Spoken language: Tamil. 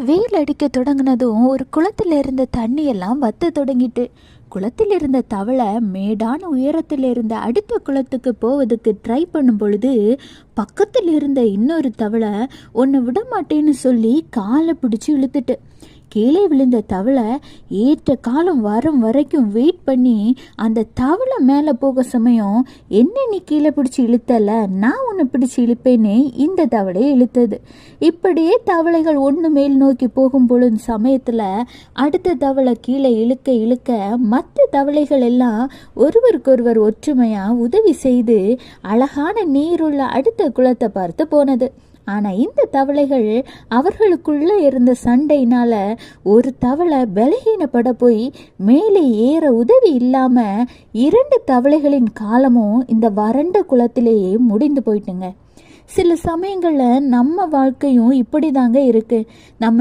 வெயில் அடிக்க தொடங்கினதும் ஒரு குளத்தில் இருந்த தண்ணியெல்லாம் வத்த தொடங்கிட்டு, குளத்தில் இருந்த தவளை மேடான உயரத்தில் இருந்த அடுத்த குளத்துக்கு போவதுக்கு ட்ரை பண்ணும் பொழுது, பக்கத்தில் இருந்த இன்னொரு தவளை உன்னை விட மாட்டேன்னு சொல்லி காலை பிடிச்சி இழுத்துட்டு, கீழே விழுந்த தவளை ஏற்ற காலம் வரும் வரைக்கும் வெயிட் பண்ணி அந்த தவளை மேலே போக சமயம், என்ன நீ கீழே பிடிச்சி இழுத்தல, நான் உன்னை பிடிச்சி இழுப்பேன்னு இந்த தவளையை இழுத்தது. இப்படியே தவளைகள் ஒன்று மேல் நோக்கி போகும் பொழுது சமயத்தில் அடுத்த தவளை கீழே இழுக்க இழுக்க மற்ற தவளைகள் எல்லாம் ஒருவருக்கொருவர் ஒற்றுமையாக உதவி செய்து அழகான நீருள்ள அடுத்த குளத்தை பார்த்து போனது. ஆனால் இந்த தவளைகள் அவர்களுக்குள்ள இருந்த சண்டையினால ஒரு தவளை பலகீனப்பட போய் மேலே ஏற உதவி இல்லாமல் இரண்டு தவளைகளின் காலமும் இந்த வறண்ட குளத்திலேயே முடிந்து போயிட்டுங்க. சில சமயங்களில் நம்ம வாழ்க்கையும் இப்படி தாங்க இருக்கு. நம்ம